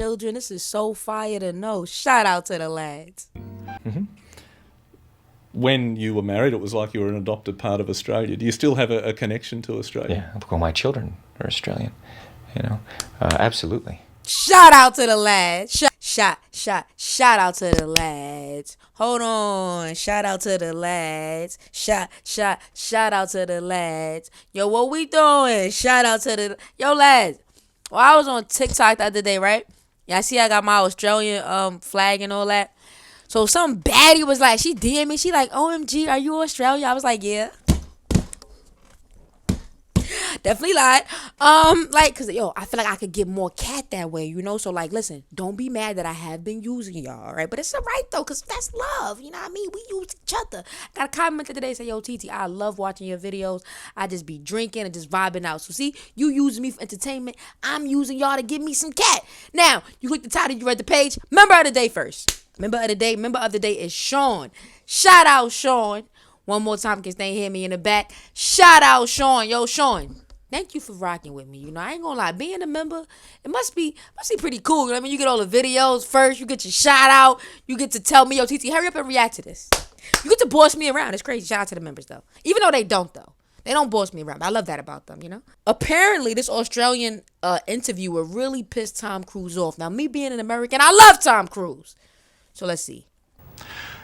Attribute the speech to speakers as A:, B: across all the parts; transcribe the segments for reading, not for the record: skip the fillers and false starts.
A: children. This is so fire to know. Shout out to the lads.
B: When you were married, it was like you were an adopted part of Australia. Do you still have a connection to Australia?
C: Yeah, well, my children are Australian, you know, absolutely.
A: Shout out to the lads. Shout out to the lads. Hold on. Shout out to the lads. Shout out to the lads. Yo, what we doing? Shout out to the lads. Well, I was on TikTok the other day, right? Yeah, I see I got my Australian flag and all that. So some baddie was like, she DM'd me. She like, OMG, are you Australian? I was like, yeah. Definitely lied. Like, cause yo, I feel like I could get more cat that way, you know. So like, listen, don't be mad that I have been using y'all, right? But it's alright though, cause that's love. You know what I mean? We use each other. Got a comment today say, yo, TT, I love watching your videos. I just be drinking and just vibing out. So see, you using me for entertainment. I'm using y'all to give me some cat. Now, you click the title, you read the page. Member of the day first. Member of the day is Sean. Shout out Sean. One more time in case they ain't hear me in the back. Shout out Sean. Yo, Sean. Thank you for rocking with me. You know, I ain't gonna lie. Being a member, it must be pretty cool. You know what I mean? You get all the videos first. You get your shout out. You get to tell me, yo, TT, hurry up and react to this. You get to boss me around. It's crazy. Shout out to the members, though. Even though they don't, though. They don't boss me around. I love that about them, you know? Apparently, this Australian interviewer really pissed Tom Cruise off. Now, me being an American, I love Tom Cruise. So let's see.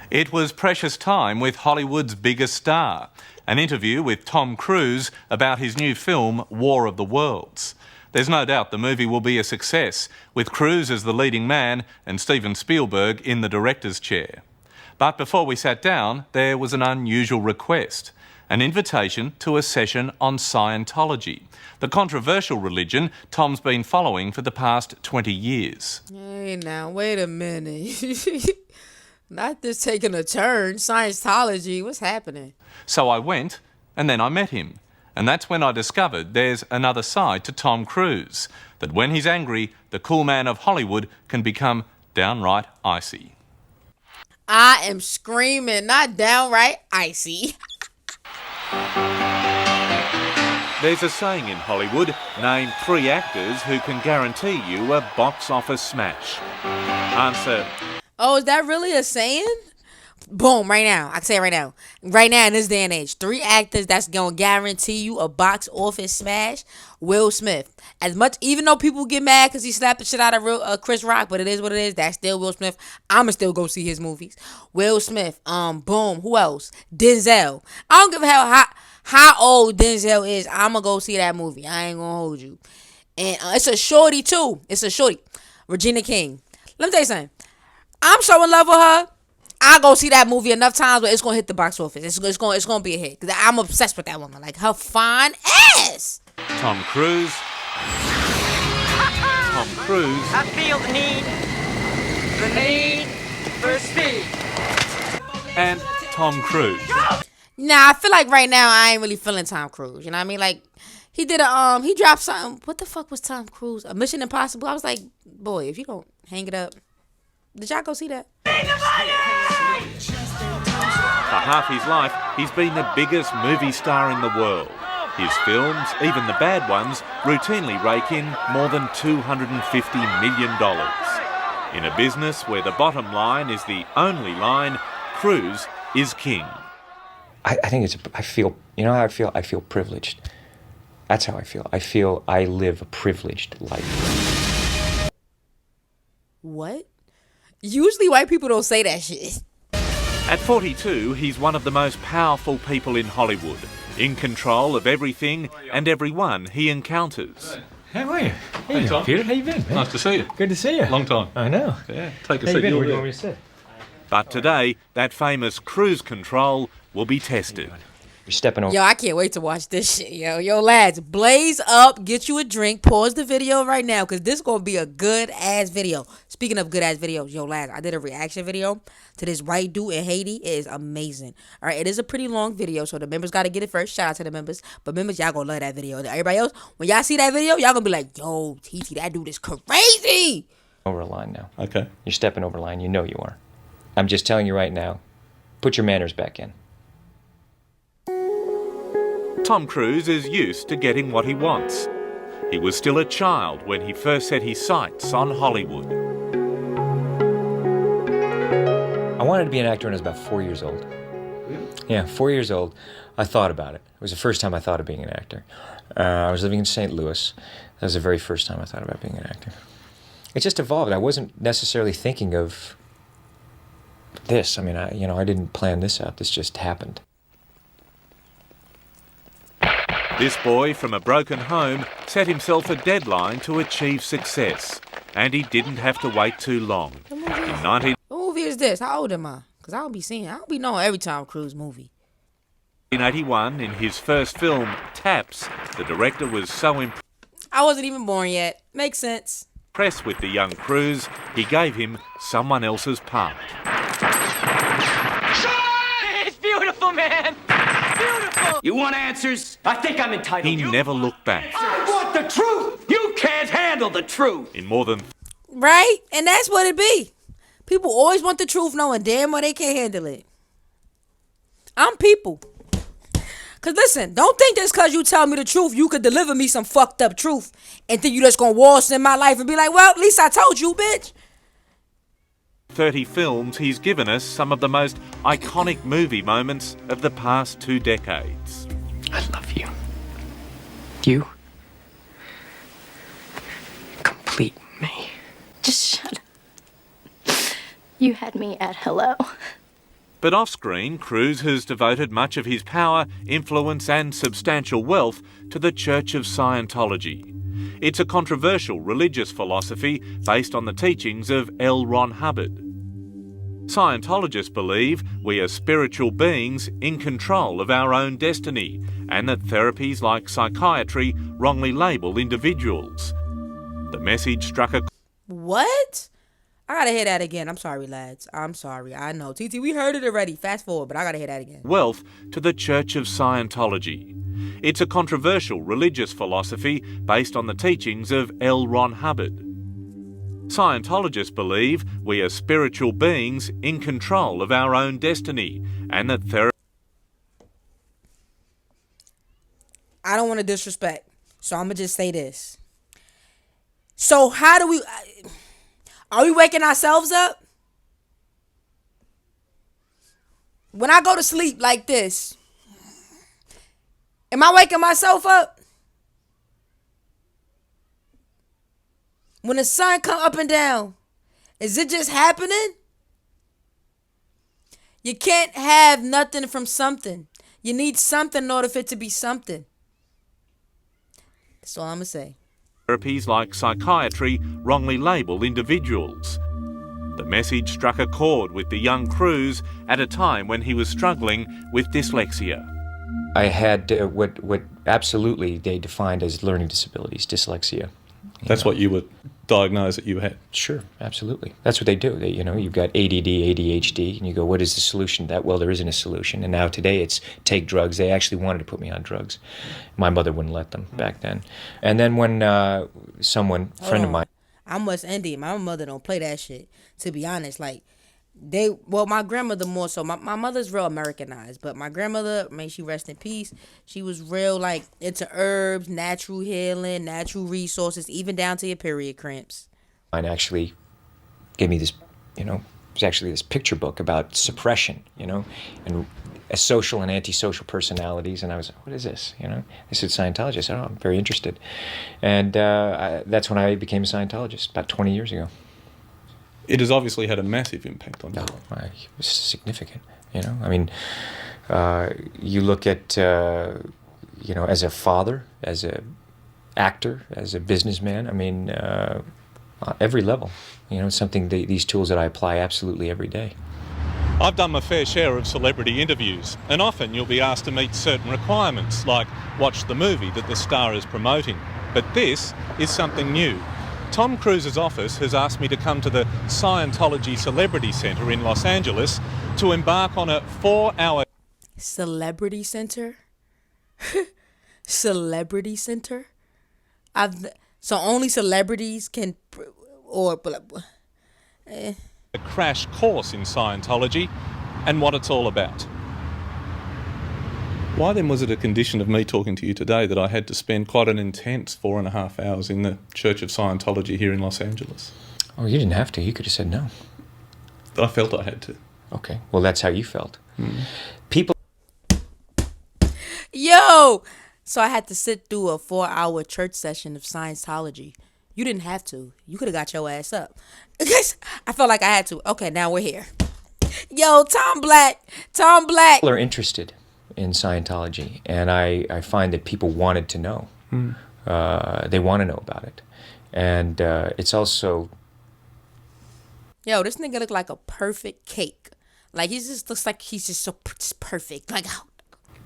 B: It was precious time with Hollywood's biggest star. An interview with Tom Cruise about his new film, War of the Worlds. There's no doubt the movie will be a success, with Cruise as the leading man and Steven Spielberg in the director's chair. But before we sat down, there was an unusual request. An invitation to a session on Scientology, the controversial religion Tom's been following for the past 20 years.
A: Hey, now, wait a minute. Not this taking a turn. Scientology, what's happening?
B: So I went, and then I met him. And that's when I discovered there's another side to Tom Cruise. That when he's angry, the cool man of Hollywood can become downright icy.
A: I am screaming, not downright icy.
B: There's a saying in Hollywood, name 3 actors who can guarantee you a box office smash. Answer.
A: Oh, is that really a saying? Boom, right now. I can say it right now. Right now in this day and age. 3 actors that's going to guarantee you a box office smash. Will Smith. As much, even though people get mad because he slapped the shit out of Chris Rock, but it is what it is. That's still Will Smith. I'ma still go see his movies. Will Smith. Boom. Who else? Denzel. I don't give a hell how old Denzel is. I'ma go see that movie. I ain't gonna hold you. And it's a shorty too. It's a shorty. Regina King. Let me tell you something. I'm so in love with her. I'll go see that movie enough times where it's gonna hit the box office. It's gonna be a hit. Cause I'm obsessed with that woman. Like her fine ass.
B: Tom Cruise. Tom Cruise.
D: I feel the need for speed.
B: And Tom Cruise.
A: Nah, I feel like right now I ain't really feeling Tom Cruise. You know what I mean? Like he did he dropped something. What the fuck was Tom Cruise? A Mission Impossible. I was like, boy, if you don't hang it up. Did y'all go see that?
B: For half his life, he's been the biggest movie star in the world. His films, even the bad ones, routinely rake in more than $250 million. In a business where the bottom line is the only line, Cruise is king.
C: I think I feel, you know how I feel? I feel privileged. That's how I feel. I feel I live a privileged life.
A: What? Usually white people don't say that shit.
B: At 42, he's one of the most powerful people in Hollywood, in control of everything and everyone he encounters.
C: How are you?
B: Hey, Tom.
C: Peter, how you been, man?
B: Nice to see you.
C: Good to see you.
B: Long time.
C: I know.
B: Yeah, take a
C: How
B: seat.
C: you been?
B: You're
C: Where do you
B: there.
C: want me to sit?
B: But today, that famous cruise control will be tested.
C: You're stepping over.
A: Yo, I can't wait to watch this shit, yo. Yo, lads, blaze up, get you a drink, pause the video right now, because this is going to be a good-ass video. Speaking of good-ass videos, yo, lads, I did a reaction video to this white dude in Haiti. It is amazing. All right, it is a pretty long video, so the members got to get it first. Shout out to the members. But members, y'all going to love that video. Everybody else, when y'all see that video, y'all going to be like, yo, TT, that dude is crazy.
C: Over a line now.
B: Okay.
C: You're stepping over a line. You know you are. I'm just telling you right now, put your manners back in.
B: Tom Cruise is used to getting what he wants. He was still a child when he first set his sights on Hollywood.
C: I wanted to be an actor when I was about 4 years old. Yeah, 4 years old. I thought about it. It was the first time I thought of being an actor. I was living in St. Louis. That was the very first time I thought about being an actor. It just evolved. I wasn't necessarily thinking of this. I mean, I didn't plan this out. This just happened.
B: This boy from a broken home set himself a deadline to achieve success, and he didn't have to wait too long. In
A: What movie is this? How old am I? Because I don't be knowing every Tom Cruise movie.
B: 1981, in his first film, Taps, the director was so
A: I wasn't even born yet. Makes sense.
B: impressed with the young Cruise, he gave him someone else's part.
D: It's beautiful, man. Beautiful.
E: You want answers? I think I'm entitled.
B: He never looked back.
E: I want the truth. You can't handle the truth.
B: In more than
A: Right? And that's what it be. People always want the truth knowing damn well they can't handle it. I'm people. Cause listen, don't think just cause you tell me the truth, you could deliver me some fucked up truth and think you just gonna waltz in my life and be like, well, at least I told you, bitch.
B: 30 films, he's given us some of the most iconic movie moments of the past 2 decades.
E: I love you. You complete me.
F: Just shut up. You had me at hello.
B: But off-screen, Cruise has devoted much of his power, influence and substantial wealth to the Church of Scientology. It's a controversial religious philosophy based on the teachings of L. Ron Hubbard. Scientologists believe we are spiritual beings in control of our own destiny, and that therapies like psychiatry wrongly label individuals. The message struck a
A: What? I gotta hear that again. I'm sorry, lads. I'm sorry. I know. TT, we heard it already. Fast forward, but I gotta hear that again.
B: wealth to the Church of Scientology. It's a controversial religious philosophy based on the teachings of L. Ron Hubbard. Scientologists believe we are spiritual beings in control of our own destiny, and that
A: I don't want to disrespect, so I'm gonna just say this. So how do we... Are we waking ourselves up? When I go to sleep like this, am I waking myself up? When the sun come up and down, is it just happening? You can't have nothing from something. You need something in order for it to be something. That's all I'm going to say.
B: therapies like psychiatry wrongly label individuals. The message struck a chord with the young Cruise at a time when he was struggling with dyslexia.
C: I had what absolutely they defined as learning disabilities, dyslexia.
G: That's what you were diagnosed that you had?
C: Sure, absolutely. That's what they do. They, you've got ADD, ADHD, and you go, what is the solution to that? Well, there isn't a solution. And now today it's take drugs. They actually wanted to put me on drugs. My mother wouldn't let them back then. And then when a friend of mine...
A: I'm West Indian. My mother don't play that shit, to be honest. Like, my grandmother more so. My mother's real Americanized, but my grandmother, may she rest in peace, she was real, like, into herbs, natural healing, natural resources, even down to your period cramps.
C: Mine actually gave me this, it was actually this picture book about suppression, and social and antisocial personalities, and I was like, what is this, This is Scientology. I said, I'm very interested. And that's when I became a Scientologist, about 20 years ago.
G: It has obviously had a massive impact on you.
C: It was significant, I mean, you look at, as a father, as a actor, as a businessman, I mean, every level, it's something, these tools that I apply absolutely every day.
B: I've done my fair share of celebrity interviews, and often you'll be asked to meet certain requirements, like watch the movie that the star is promoting. But this is something new. Tom Cruise's office has asked me to come to the Scientology Celebrity Center in Los Angeles to embark on a 4-hour...
A: Celebrity Center? Celebrity Center? So only celebrities can...
B: a crash course in Scientology and what it's all about.
G: Why then was it a condition of me talking to you today that I had to spend quite an intense 4.5 hours in the Church of Scientology here in Los Angeles?
C: Oh, you didn't have to. You could have said no.
G: I felt I had to.
C: Okay, well, that's how you felt. People
A: Yo! So I had to sit through a 4-hour church session of Scientology. You didn't have to. You could have got your ass up. I felt like I had to. Okay, now we're here. Yo, Tom Black.
C: are interested in Scientology, and I find that people wanted to know. They want to know about it. And it's also...
A: Yo, this nigga look like a perfect cake. Like, he just looks like he's just so perfect. Like,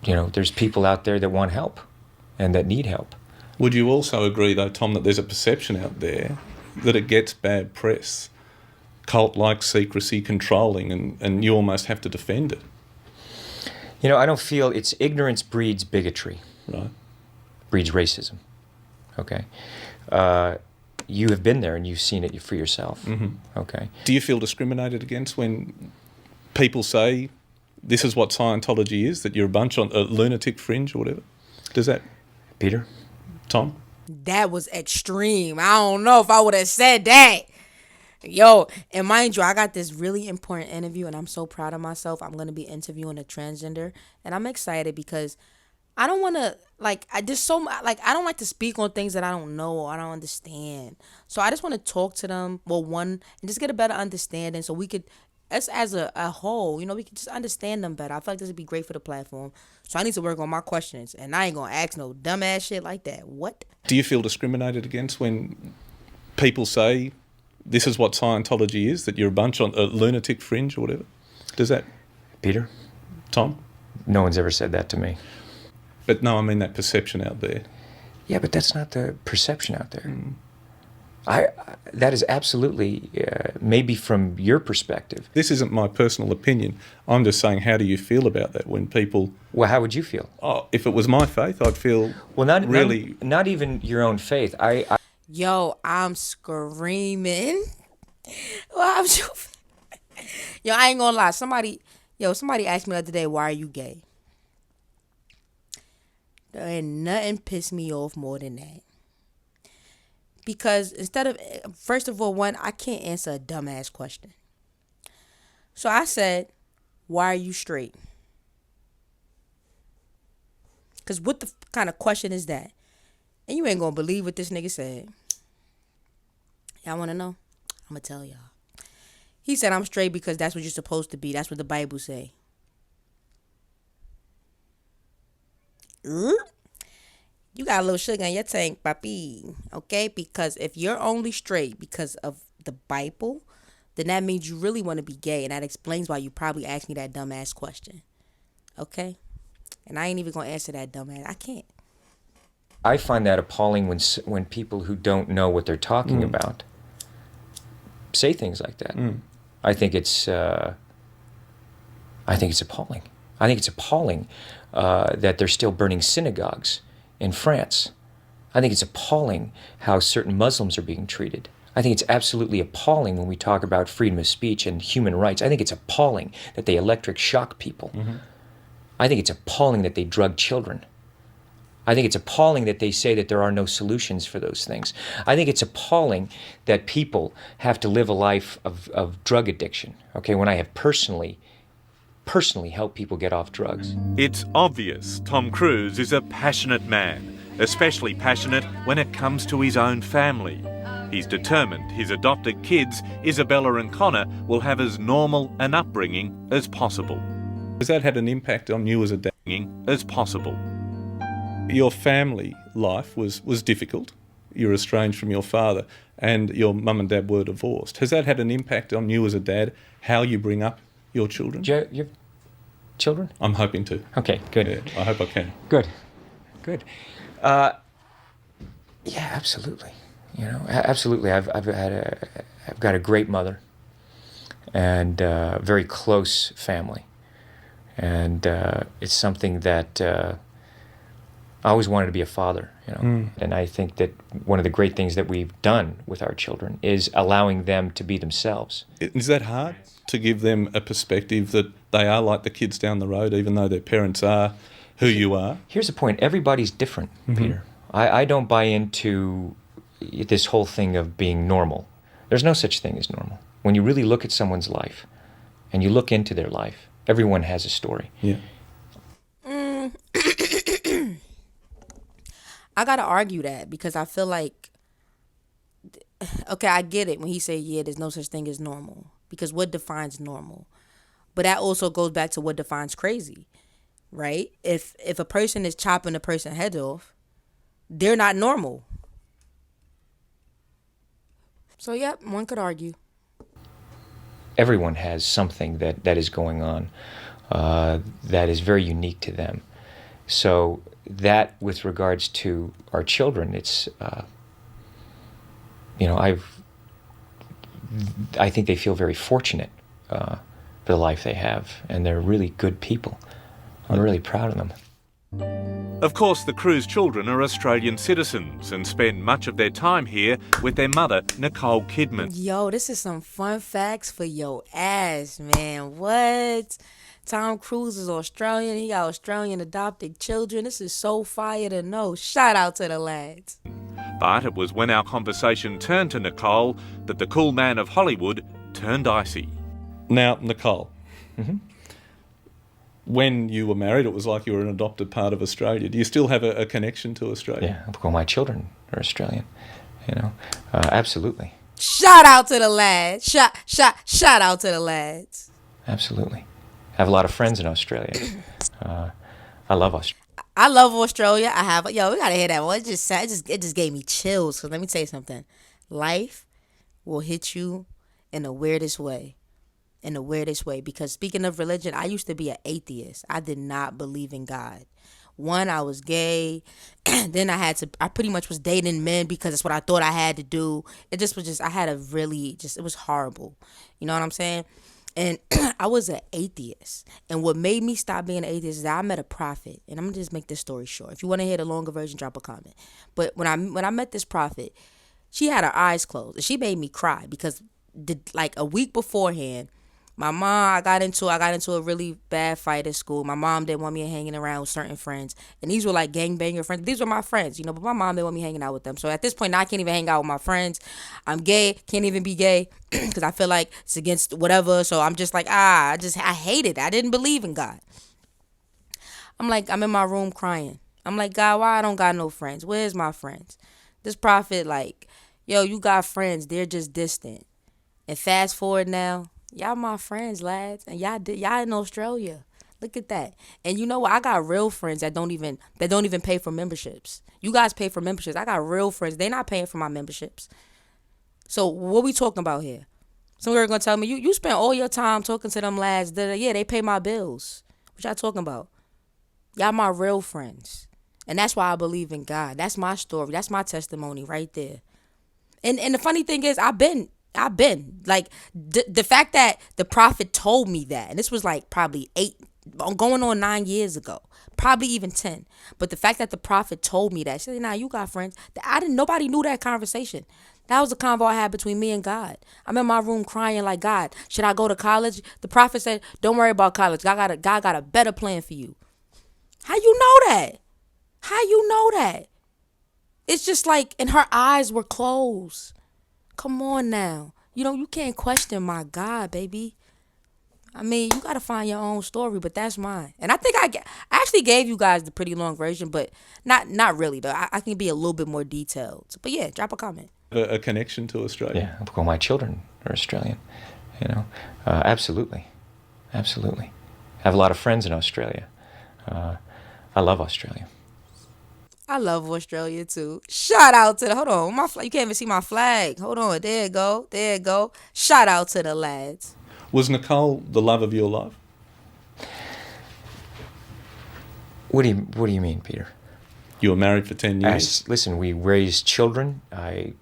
C: You know, there's people out there that want help and that need help.
G: Would you also agree, though, Tom, that there's a perception out there that it gets bad press, cult-like secrecy, controlling, and you almost have to defend it?
C: You know, I don't feel it's ignorance breeds bigotry.
G: Right.
C: Breeds racism. Okay? You have been there and you've seen it for yourself. Okay?
G: Do you feel discriminated against when people say this is what Scientology is, that you're a bunch on a lunatic fringe or whatever? Does that...
C: Peter?
G: Tom?
A: that was extreme. I don't know if I would have said that. Yo, and mind you, I got this really important interview, and I'm so proud of myself. I'm going to be interviewing a transgender, and I'm excited because I don't want to, I don't like to speak on things that I don't know or I don't understand. So I just want to talk to them, and just get a better understanding so we could, us as a whole, we could just understand them better. I feel like this would be great for the platform. So I need to work on my questions, and I ain't going to ask no dumbass shit like that. What?
G: Do you feel discriminated against when people say this is what Scientology is, that you're a bunch on a lunatic fringe or whatever? Does that...
C: Peter?
G: Tom?
C: No one's ever said that to me.
G: But no, I mean that perception out there.
C: Yeah, but that's not the perception out there. That is absolutely, maybe from your perspective.
G: This isn't my personal opinion. I'm just saying, how do you feel about that when people...
C: Well, how would you feel?
G: Oh, if it was my faith, I'd feel
C: not even your own faith.
A: Yo, I'm screaming. Well, yo, I ain't gonna lie. Somebody asked me the other day, why are you gay? There ain't nothing pissed me off more than that. Because first of all, I can't answer a dumbass question. So I said, why are you straight? Because what the kind of question is that? And you ain't gonna believe what this nigga said. Y'all wanna know? I'm gonna tell y'all. He said I'm straight because that's what you're supposed to be. That's what the Bible say. You got a little sugar in your tank, papi. Okay? Because if you're only straight because of the Bible, then that means you really want to be gay. And that explains why you probably asked me that dumbass question. Okay? And I ain't even going to answer that dumbass. I can't.
C: I find that appalling when people who don't know what they're talking about say things like that. I think it's appalling. I think it's appalling that they're still burning synagogues in France. I think it's appalling how certain Muslims are being treated. I think it's absolutely appalling when we talk about freedom of speech and human rights. I think it's appalling that they electric shock people. I think it's appalling that they drug children. I think it's appalling that they say that there are no solutions for those things. I think it's appalling that people have to live a life of drug addiction, okay, when I have personally helped people get off drugs.
B: It's obvious Tom Cruise is a passionate man, especially passionate when it comes to his own family. He's determined his adopted kids, Isabella and Connor, will have as normal an upbringing as possible.
G: Has that had an impact on you as a dad?
B: As possible.
G: Your family life was difficult. You're estranged from your father and your mum and dad were divorced. Has that had an impact on you as a dad, how you bring up your children?
C: Do you have children?
G: I'm hoping to.
C: Okay, good.
G: Yeah, I hope I can.
C: Good. Yeah, absolutely. Absolutely. I've got a great mother and a very close family, and it's something that I always wanted to be a father. And I think that one of the great things that we've done with our children is allowing them to be themselves.
G: Is that hard to give them a perspective that they are like the kids down the road, even though their parents are who you are?
C: Here's the point. Everybody's different, Peter. I don't buy into this whole thing of being normal. There's no such thing as normal. When you really look at someone's life and you look into their life, everyone has a story.
G: Yeah.
A: I gotta argue that because I feel like, okay, I get it when he said, yeah, there's no such thing as normal. Because what defines normal? But that also goes back to what defines crazy, right? If a person is chopping a person's head off, they're not normal. So, yep, one could argue.
C: Everyone has something that is going on that is very unique to them. So that, with regards to our children, it's, I think they feel very fortunate for the life they have, and they're really good people. I'm really proud of them.
B: Of course, the Crews children are Australian citizens and spend much of their time here with their mother, Nicole Kidman.
A: Yo, this is some fun facts for your ass, man. What? Tom Cruise is Australian. He got Australian adopted children. This is so fire to know. Shout out to the lads.
B: But it was when our conversation turned to Nicole that the cool man of Hollywood turned icy.
G: Now, Nicole, when you were married, it was like you were an adopted part of Australia. Do you still have a connection to Australia?
C: Yeah, well, my children are Australian, absolutely.
A: Shout out to the lads. Shout out to the lads.
C: Absolutely. I have a lot of friends in Australia. I love Australia.
A: I love Australia. I have, we gotta hear that one. It just gave me chills. Cause let me tell you something. Life will hit you in the weirdest way. Because speaking of religion, I used to be an atheist. I did not believe in God. One, I was gay. Then I pretty much was dating men because that's what I thought I had to do. It was horrible. You know what I'm saying? And I was an atheist. And what made me stop being an atheist is that I met a prophet. And I'm going to just make this story short. If you want to hear the longer version, drop a comment. But when I met this prophet, she had her eyes closed. And she made me cry because like a week beforehand, my mom, I got into a really bad fight at school. My mom didn't want me hanging around with certain friends. And these were like gangbanger friends. These were my friends, but my mom didn't want me hanging out with them. So at this point, now I can't even hang out with my friends. I'm gay, can't even be gay because I feel like it's against whatever. So I'm just like, I hate it. I didn't believe in God. I'm in my room crying. I'm like, God, why I don't got no friends? Where's my friends? This prophet like, yo, you got friends. They're just distant. And fast forward now, y'all my friends, lads, and y'all in Australia. Look at that. And you know what? I got real friends that don't even pay for memberships. You guys pay for memberships. I got real friends. They're not paying for my memberships. So what we talking about here? Some girl gonna tell me you spend all your time talking to them lads. Yeah, they pay my bills. What y'all talking about? Y'all my real friends, and that's why I believe in God. That's my story. That's my testimony right there. And the funny thing is, I've been like the fact that the prophet told me that, and this was like probably going on 9 years ago, probably even 10. But the fact that the prophet told me that, she said, "Nah, you got friends." Nobody knew that conversation. That was a convo I had between me and God. I'm in my room crying like, God, should I go to college? The prophet said, don't worry about college. God got a better plan for you. How you know that? How you know that? It's just like, and her eyes were closed. Come on now. You can't question my God, baby. I mean, you got to find your own story, but that's mine. And I think I actually gave you guys the pretty long version, but not really, though. I can be a little bit more detailed. But yeah, drop a comment.
G: A connection to Australia?
C: Yeah, well, my children are Australian, absolutely. Absolutely. I have a lot of friends in Australia. I love Australia.
A: I love Australia too. Shout out to hold on, you can't even see my flag. Hold on, there it go. Shout out to the lads.
G: Was Nicole the love of your life?
C: What do you mean, Peter?
G: You were married for 10 years.
C: Listen, we raised children. I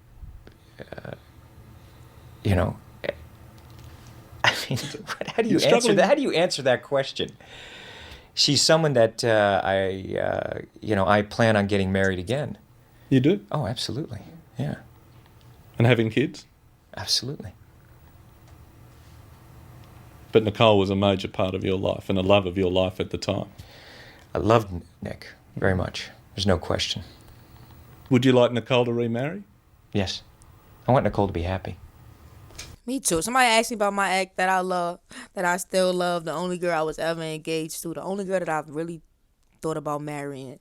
C: mean, how do you answer that? How do you answer that question? She's someone that I plan on getting married again.
G: You do?
C: Oh, absolutely. Yeah.
G: And having kids?
C: Absolutely.
G: But Nicole was a major part of your life and a love of your life at the time.
C: I loved Nick very much. There's no question.
G: Would you like Nicole to remarry?
C: Yes. I want Nicole to be happy.
A: Me too. Somebody asked me about my ex that I love, that I still love, the only girl I was ever engaged to, the only girl that I've really thought about marrying.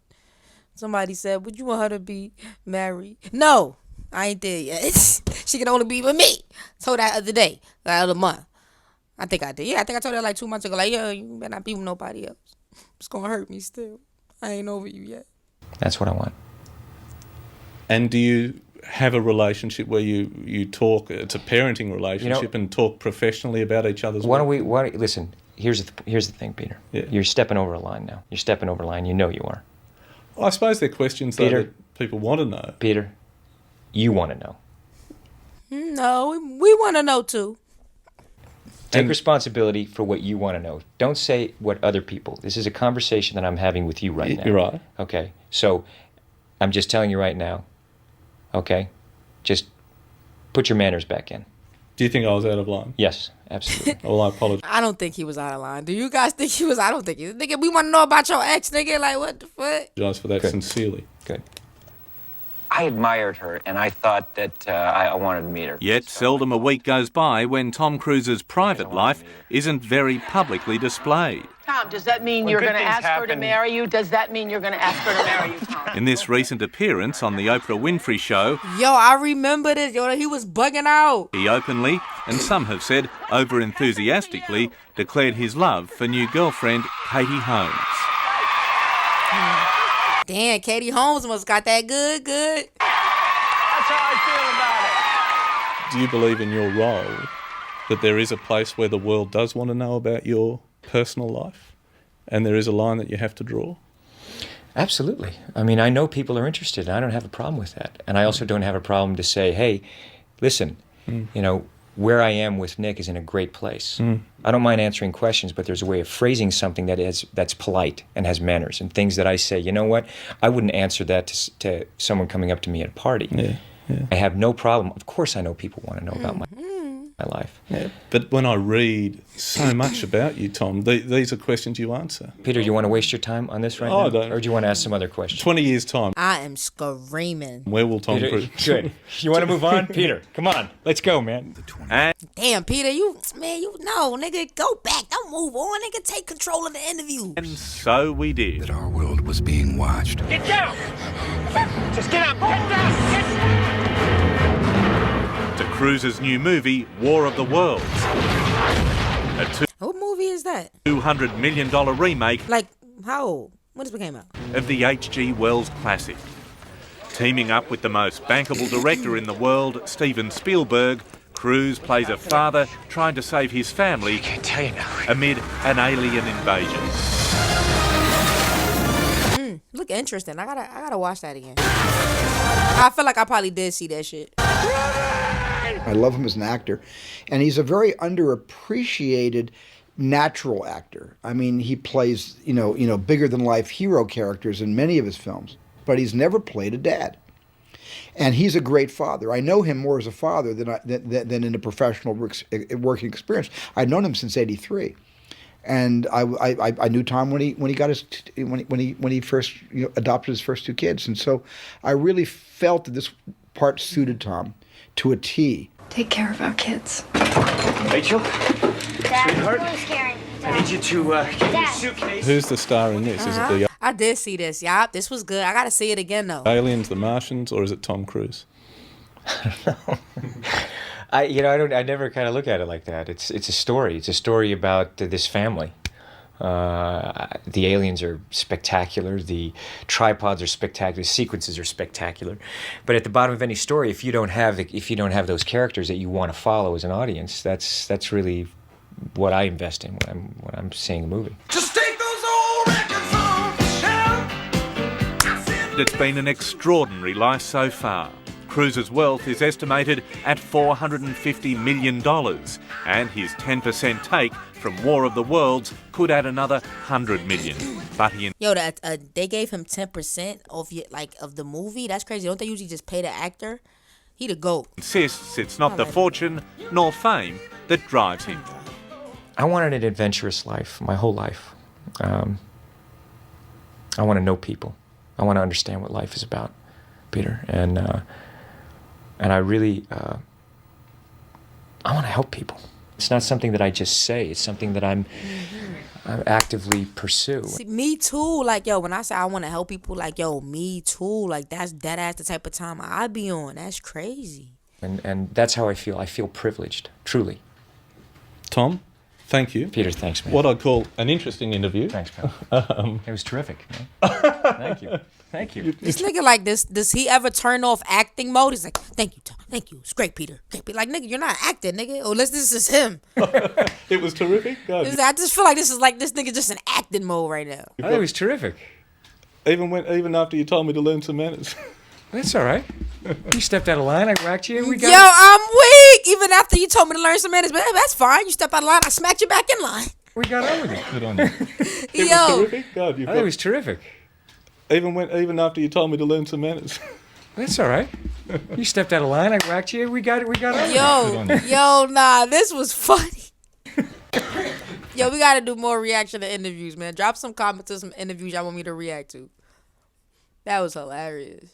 A: Somebody said, would you want her to be married? No, I ain't there yet. She can only be with me. Told that other day, the other month. I think I did. Yeah, I think I told her like 2 months ago, like, yo, you better not be with nobody else. It's going to hurt me still. I ain't over you yet.
C: That's what I want.
G: And do you have a relationship where you talk, it's a parenting relationship, and talk professionally about each other's work?
C: Listen, here's the thing, Peter.
G: Yeah.
C: You're stepping over a line now. You're stepping over a line. You know you are.
G: I suppose they're questions
C: Peter,
G: that people want to know.
C: Peter, you want to know.
A: No, we want to know too.
C: Take responsibility for what you want to know. Don't say what other people. This is a conversation that I'm having with you right now.
G: You're right.
C: Okay, so I'm just telling you right now, okay? Just put your manners back in.
G: Do you think I was out of line?
C: Yes, absolutely.
G: Well, I apologize.
A: I don't think he was out of line. Do you guys think he was? I don't think he was. Nigga, we want to know about your ex, nigga. Like, what the fuck?
G: Apologize for that
C: Good.
G: sincerely.
C: Good.
H: I admired her, and I thought that I wanted to meet her.
B: Yet seldom a week goes by when Tom Cruise's private life isn't very publicly displayed.
D: Tom, does that mean you're going to ask her to marry you? Does that mean you're going to ask her to marry you, Tom?
B: In this recent appearance on the Oprah Winfrey Show,
A: Yo, I remember this. Yo, he was bugging out.
B: he openly, and some have said over-enthusiastically, declared his love for new girlfriend Katie Holmes.
A: Damn, Katie Holmes must got that good.
D: That's how I feel about it.
G: Do you believe in your role that there is a place where the world does want to know about your personal life and there is a line that you have to draw?
C: Absolutely. I mean, I know people are interested, and I don't have a problem with that. And I also don't have a problem to say, hey, listen, you know, where I am with Nick is in a great place. I don't mind answering questions, but there's a way of phrasing something that's polite and has manners, and things that I say, you know what, I wouldn't answer that to someone coming up to me at a party.
G: Yeah.
C: I have no problem. Of course I know people want to know about my life.
G: Yeah. But when I read so much about you, Tom, these are questions you answer.
C: Peter, you want to waste your time on this right now?
G: I don't.
C: Or do you want to ask some other questions?
G: 20 years' time,
A: I am screaming.
G: where will Tom
C: Peter,
G: Cruise...
C: good. You want to move on? Peter, come on. Let's go, man.
B: And
A: Damn, Peter, no, nigga, go back. Don't move on, nigga. Take control of the interview.
B: so we did.
I: That our world was being watched.
D: Get down! Just get up! Get down! Get down!
B: To Cruise's new movie, War of the Worlds. A
A: What movie is that?
B: $200 million remake
A: Like, how old? When this came out?
B: of the H.G. Wells classic. Teaming up with the most bankable director in the world, Steven Spielberg, Cruise plays a father trying to save his family amid an alien invasion.
A: Look interesting. I gotta watch that again. I feel like I probably did see that shit.
J: I love him as an actor, and he's a very underappreciated natural actor. I mean, he plays, you know, bigger than life hero characters in many of his films, but he's never played a dad. And he's a great father. I know him more as a father than in a professional working experience. I'd known him since '83, and I knew Tom when he first adopted his first two kids, and so I really felt that this part suited Tom to a T.
F: Take care of our kids.
H: Rachel,
K: Dad,
H: sweetheart,
K: who's scaring?
H: I need you to get your suitcase.
G: Who's the star in this? Is it the
A: I did see this. Yup, this was good. I gotta see it again though.
G: aliens, the Martians, or is it Tom Cruise?
C: I never kind of look at it like that. It's a story. It's a story about this family. The aliens are spectacular. The tripods are spectacular. The sequences are spectacular. But at the bottom of any story, if you don't have those characters that you want to follow as an audience, that's really what I invest in when I'm seeing a movie.
I: Just take those old records off the shelf.
B: It's been an extraordinary life so far. Cruise's wealth is estimated at $450 million, and his 10% take from War of the Worlds could add another $100 million. But he
A: They gave him 10% of the movie. That's crazy. Don't they usually just pay the actor? He the GOAT.
B: insists it's not the fortune nor fame that drives him.
C: I wanted an adventurous life, my whole life. I want to know people. I want to understand what life is about, Peter. And I really, I want to help people. It's not something that I just say. It's something that I actively pursue.
A: See, me too. Like, yo, when I say I want to help people, like, yo, me too. Like, that's dead ass the type of time I be on. That's crazy.
C: And that's how I feel. I feel privileged, truly.
G: Tom, thank you.
C: Peter, thanks, man.
G: What I'd call an interesting interview.
C: Thanks, pal. It was terrific, man. Thank you. Thank you.
A: This nigga like this, does he ever turn off acting mode? He's like, thank you, Tom. Thank you. It's great, Peter. Great, Peter. Like, nigga, you're not acting, nigga. Oh, this is him.
G: It was terrific. God.
A: I just feel like this nigga just in acting mode right now.
C: I think it was terrific.
G: Even after you told me to learn some manners.
C: That's all right. You stepped out of line. I whacked you.
A: Yo, I'm weak. Even after you told me to learn some manners, but that's fine. You stepped out of line. I smacked you back in line.
C: We got on with it.
G: Good on you. It
A: Yo.
G: was terrific. God,
C: I think it was terrific.
G: Even after you told me to learn some manners.
C: That's all right. You stepped out of line. I whacked you. We got on with it.
A: Yo, nah, this was funny. Yo, we gotta do more reaction to interviews, man. Drop some comments to some interviews y'all want me to react to. That was hilarious.